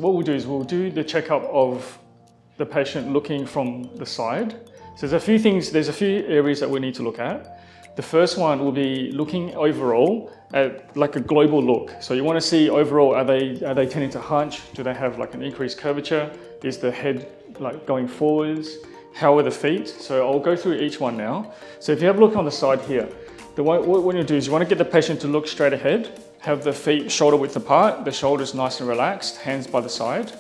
what we'll do is we'll do the checkup of the patient looking from the side. So there's a few areas that we need to look at. The first one will be looking overall at like a global look. So you want to see overall, are they tending to hunch? Do they have like an increased curvature? Is the head like going forwards? How are the feet? So I'll go through each one now. So if you have a look on the side here, what you do is you want to get the patient to look straight ahead, have the feet shoulder width apart, the shoulders nice and relaxed, hands by the side.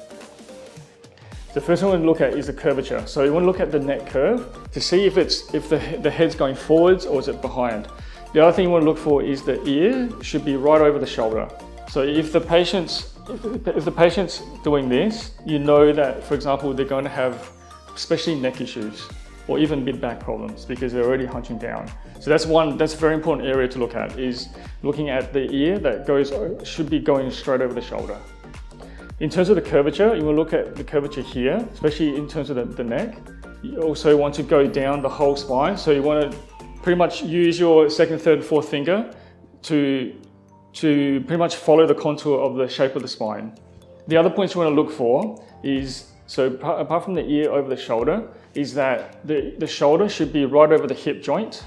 The first one we look at is the curvature. So you want to look at the neck curve to see if the head's going forwards or is it behind. The other thing you want to look for is the ear should be right over the shoulder. So if the patient's doing this, you know that, for example, they're going to have especially neck issues or even mid-back problems because they're already hunching down. So that's a very important area to look at, is looking at the ear that should be going straight over the shoulder. In terms of the curvature, you want to look at the curvature here, especially in terms of the neck. You also want to go down the whole spine. So you want to pretty much use your second, third, fourth finger to pretty much follow the contour of the shape of the spine. The other points you want to look for is, so apart from the ear over the shoulder, is that the shoulder should be right over the hip joint.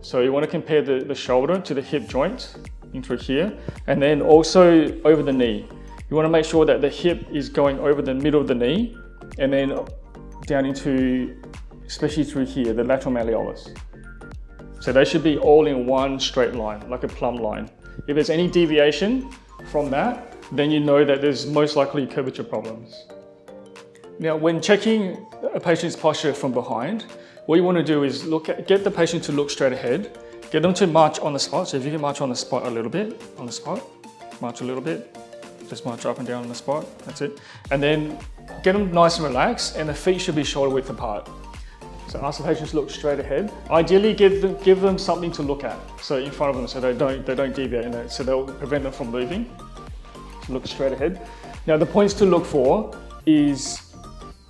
So you want to compare the shoulder to the hip joint into here, and then also over the knee. You want to make sure that the hip is going over the middle of the knee and then down into, especially through here, the lateral malleolus. So they should be all in one straight line, like a plumb line. If there's any deviation from that, then you know that there's most likely curvature problems. Now, when checking a patient's posture from behind, what you want to do is get the patient to look straight ahead, get them to march on the spot. So if you can march on the spot a little bit, march a little bit, just march up and down on the spot, that's it. And then get them nice and relaxed, and the feet should be shoulder width apart. So ask the patients to look straight ahead. Ideally, give them something to look at, so in front of them, so they don't deviate, and so they'll prevent them from moving. So look straight ahead. Now the points to look for is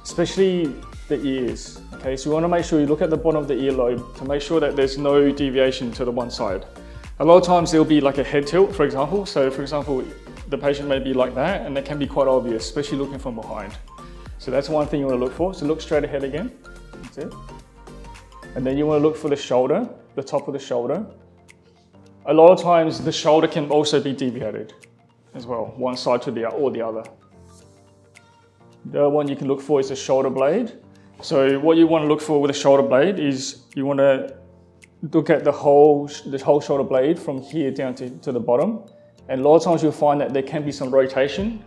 especially the ears. Okay, so you want to make sure you look at the bottom of the earlobe to make sure that there's no deviation to the one side. A lot of times there'll be like a head tilt, for example. So for example, the patient may be like that, and that can be quite obvious, especially looking from behind. So that's one thing you want to look for. So look straight ahead again. That's it. And then you want to look for the shoulder, the top of the shoulder. A lot of times the shoulder can also be deviated as well, one side to the other. The other one you can look for is the shoulder blade. So what you want to look for with a shoulder blade is you want to look at the whole shoulder blade from here down to the bottom. And a lot of times you'll find that there can be some rotation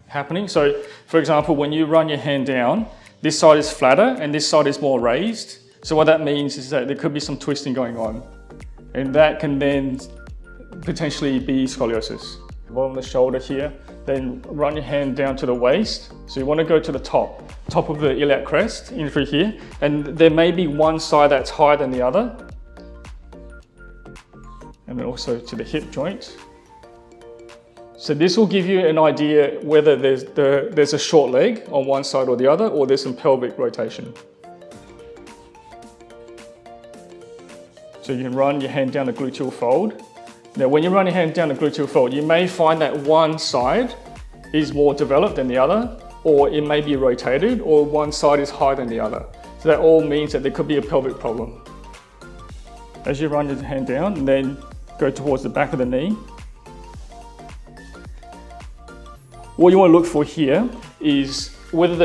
happening. So for example, when you run your hand down, this side is flatter and this side is more raised. So what that means is that there could be some twisting going on, and that can then potentially be scoliosis. Bottom of the shoulder here, then run your hand down to the waist. So you want to go to the top of the iliac crest in through here, and there may be one side that's higher than the other. And then also to the hip joint. So this will give you an idea whether there's a short leg on one side or the other, or there's some pelvic rotation. So you can run your hand down the gluteal fold. Now when you run your hand down the gluteal fold, you may find that one side is more developed than the other, or it may be rotated, or one side is higher than the other. So that all means that there could be a pelvic problem. As you run your hand down, and then go towards the back of the knee. What you want to look for here is whether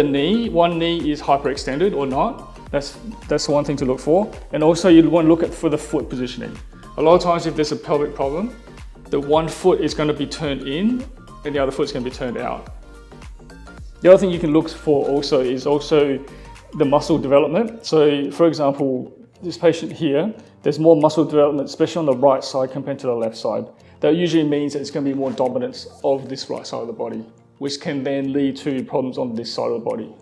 one knee is hyperextended or not. That's one thing to look for. And also you want to look for the foot positioning. A lot of times if there's a pelvic problem, the one foot is going to be turned in and the other foot's going to be turned out. The other thing you can look for also is the muscle development. So for example, this patient here, there's more muscle development, especially on the right side compared to the left side. That usually means that it's going to be more dominance of this right side of the body, which can then lead to problems on this side of the body.